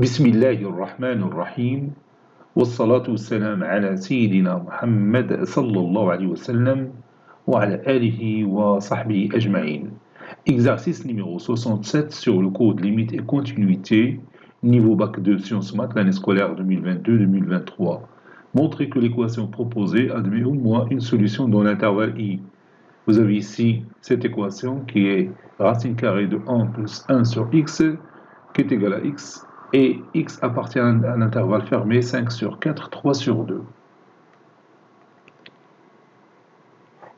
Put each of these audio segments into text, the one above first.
بسم الله الرحمن الرحيم والصلاة والسلام على سيدنا محمد صلى الله عليه وسلم وعلى آله وصحبه أجمعين. Exercice numéro 67 sur le cours de limite et continuité, niveau bac 2 sciences maths, l'année scolaire 2022-2023. Montrez que l'équation proposée admet au moins une solution dans l'intervalle I. Vous avez ici cette équation qui est racine carrée de 1 plus 1 sur x qui est égal à x. Et x appartient à un intervalle fermé 5 sur 4, 3 sur 2.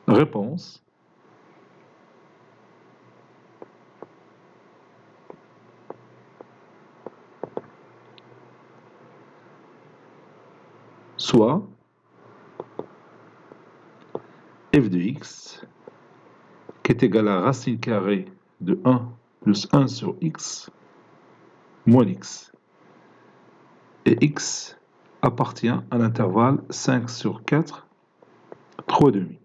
Réponse. Soit f de x qui est égal à racine carrée de 1 plus 1 sur x moins x. Et x appartient à l'intervalle 5 sur 4, 3 demi.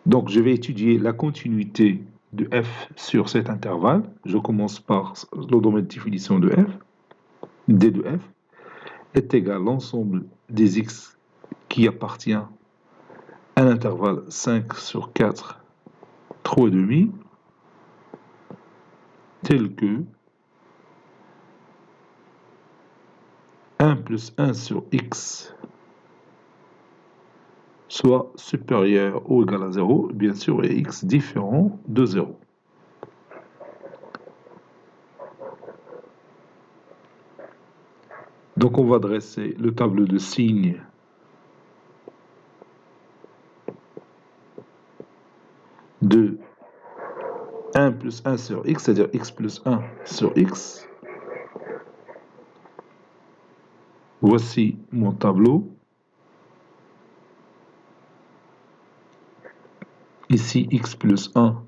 Donc je vais étudier la continuité de f sur cet intervalle. Je commence par le domaine de définition de f. d de f est égal à l'ensemble des x qui appartient à l'intervalle 5 sur 4, 3 demi, tel que 1 plus 1 sur x soit supérieur ou égal à 0, bien sûr, et x différent de 0. Donc on va dresser le tableau de signes de 1 plus 1 sur x, c'est-à-dire x plus 1 sur x. Voici mon tableau. Ici, x plus 1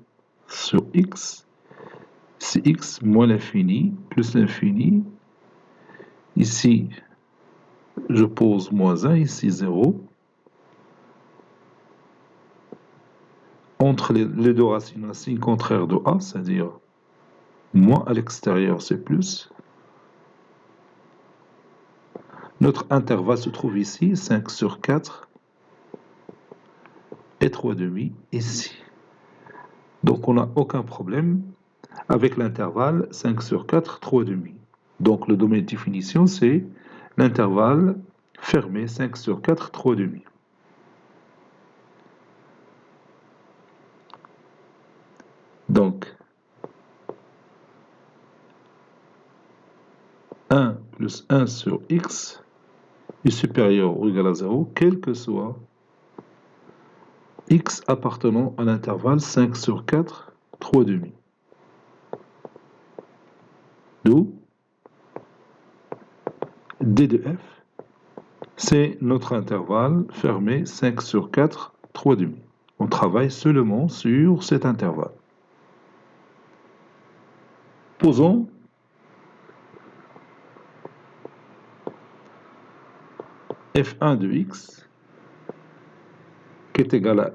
sur x. C'est x moins l'infini, plus l'infini. Ici, je pose moins 1, ici 0. Entre les deux racines, un signe contraire de a, c'est-à-dire moins à l'extérieur, c'est plus. Notre intervalle se trouve ici, 5 sur 4 et 3 demi ici. Donc on n'a aucun problème avec l'intervalle 5 sur 4, 3 demi. Donc le domaine de définition, c'est l'intervalle fermé 5 sur 4, 3 demi. Donc 1 plus 1 sur x est supérieur ou égal à 0, quel que soit x appartenant à l'intervalle 5 sur 4, 3 demi. D'où d de f, c'est notre intervalle fermé 5 sur 4, 3 demi. On travaille seulement sur cet intervalle. Posons f1 de x qui est égal à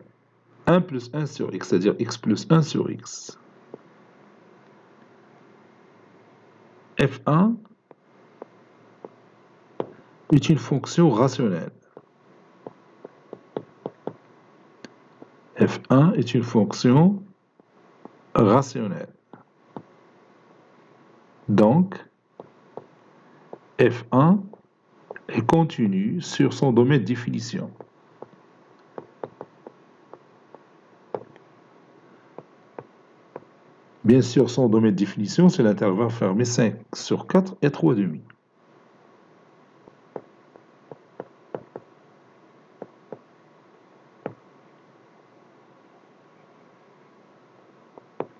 1 plus 1 sur x, c'est-à-dire x plus 1 sur x. f1 est une fonction rationnelle. f1 est une fonction rationnelle. Donc, f1 est continu sur son domaine de définition. Bien sûr, son domaine de définition, c'est l'intervalle fermé 5 sur 4 et 3 demi.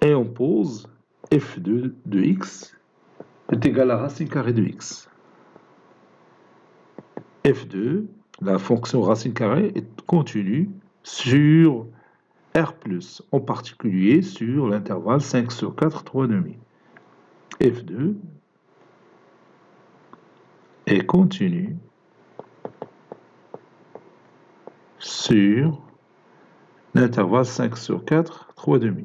Et on pose f2 de x est égal à racine carrée de x. f2, la fonction racine carrée, est continue sur R+, en particulier sur l'intervalle 5 sur 4, 3 demi. f2 est continue sur l'intervalle 5 sur 4, 3 demi.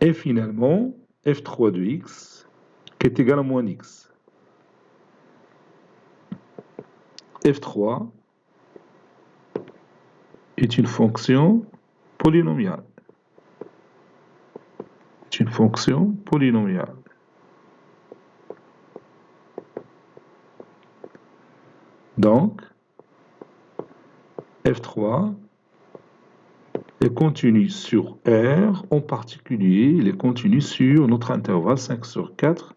Et finalement, f3 de x qui est égal à moins x. f3 est une fonction polynomiale. C'est une fonction polynomiale. Donc, f3 est continu sur R, en particulier, il est continu sur notre intervalle 5 sur 4,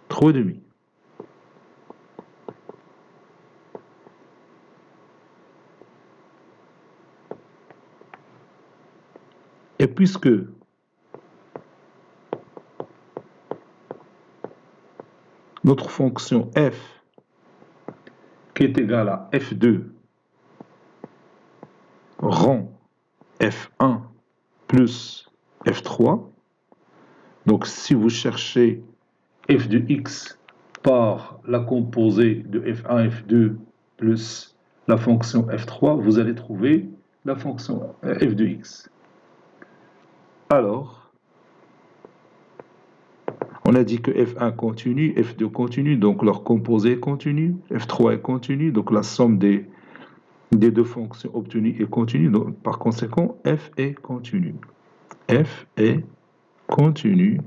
3,5. Et puisque notre fonction f, qui est égale à f2, rend f1 plus f3, donc si vous cherchez f de x par la composée de f1, f2 plus la fonction f3, vous allez trouver la fonction f de x. Alors, on a dit que f1 continue, f2 continue, donc leur composé est continu, f3 est continu, donc la somme des deux fonctions obtenues est continue, donc par conséquent, f est continu. F est continu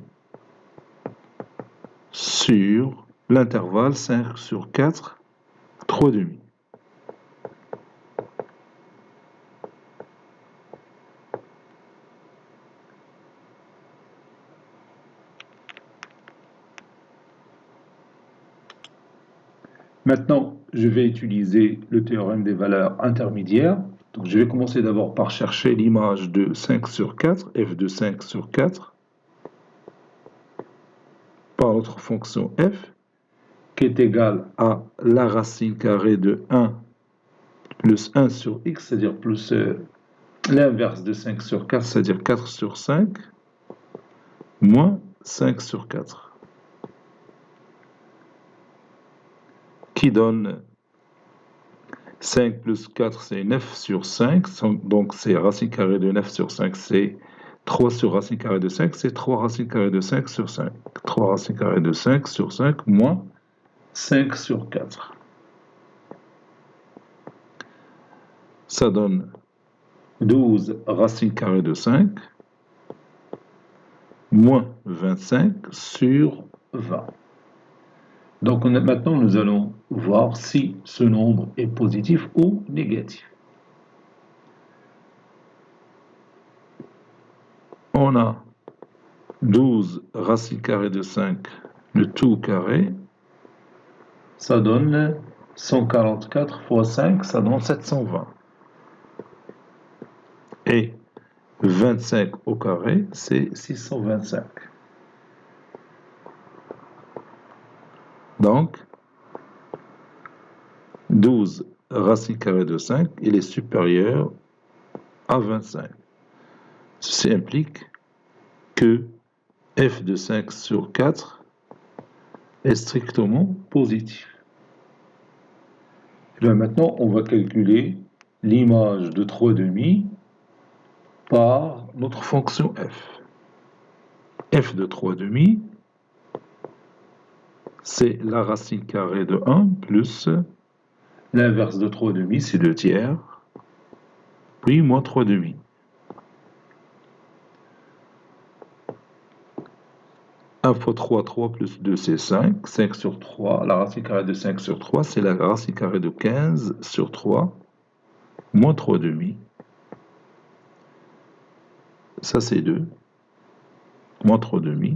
sur l'intervalle 5 sur 4, 3,5. Maintenant, je vais utiliser le théorème des valeurs intermédiaires. Donc, je vais commencer d'abord par chercher l'image de 5 sur 4, f de 5 sur 4, par notre fonction f, qui est égale à la racine carrée de 1 plus 1 sur x, c'est-à-dire plus l'inverse de 5 sur 4, c'est-à-dire 4 sur 5, moins 5 sur 4. Qui donne 5 plus 4, c'est 9 sur 5, donc c'est racine carrée de 9 sur 5, c'est 3 sur racine carrée de 5, c'est 3 racine carrée de 5 sur 5. 3 racine carrée de 5 sur 5, moins 5 sur 4. Ça donne 12 racine carrée de 5, moins 25 sur 20. Donc maintenant, nous allons voir si ce nombre est positif ou négatif. On a 12 racine carrée de 5, le tout carré, ça donne 144 fois 5, ça donne 720. Et 25 au carré, c'est 625. Donc, 12 racine carrée de 5, il est supérieur à 25. Ceci implique que f de 5 sur 4 est strictement positif. Et bien maintenant, on va calculer l'image de 3,5 par notre fonction f. F de 3,5, c'est la racine carrée de 1 plus l'inverse de 3,5, c'est le tiers, puis moins 3,5. Un fois 3, 3 plus 2, c'est 5. 5 sur 3, la racine carrée de 5 sur 3, c'est la racine carrée de 15 sur 3, moins 3,5. Ça, c'est 2. Moins 3,5.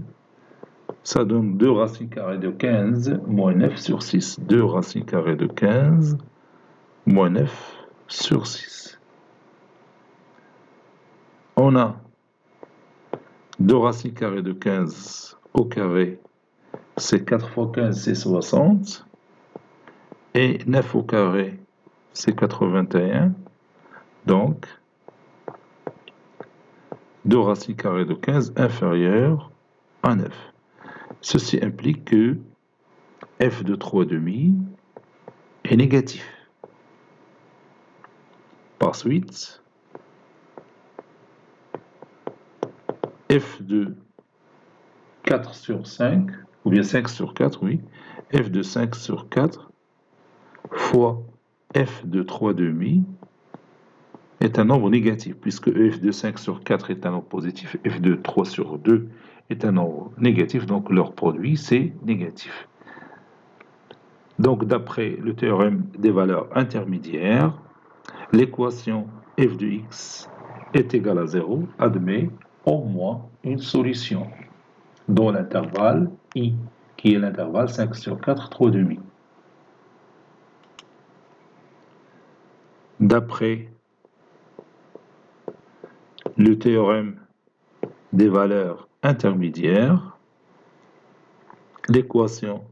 Ça donne 2 racines carrées de 15, moins 9 sur 6. 2 racines carrées de 15, moins 9 sur 6. On a 2 racines carrées de 15 au carré, c'est 4 fois 15, c'est 60. Et 9 au carré, c'est 81. Donc, 2 racines carrées de 15 inférieur à 9. Ceci implique que f de 3,5 est négatif. Par suite, f de 4 sur 5, ou bien 5 sur 4, oui, f de 5 sur 4 fois f de 3 demi est un nombre négatif, puisque f de 5 sur 4 est un nombre positif, f de 3 sur 2 est un nombre négatif, donc leur produit, c'est négatif. Donc, d'après le théorème des valeurs intermédiaires, l'équation f de x est égale à 0 admet au moins une solution dans l'intervalle i, qui est l'intervalle 5 sur 4, 3 demi. D'après le théorème des valeurs intermédiaires, l'équation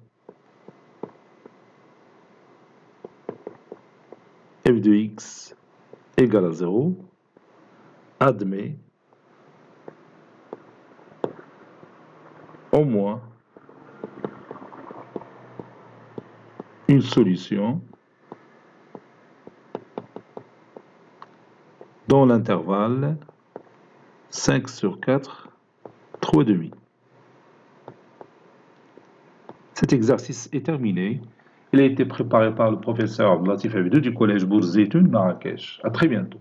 f de x égale à 0 admet au moins une solution dans l'intervalle 5 sur 4, 3 demi. Cet exercice est terminé. Il a été préparé par le professeur Abdelatif Habidou du collège Bourz Zeytoun, Marrakech. À très bientôt.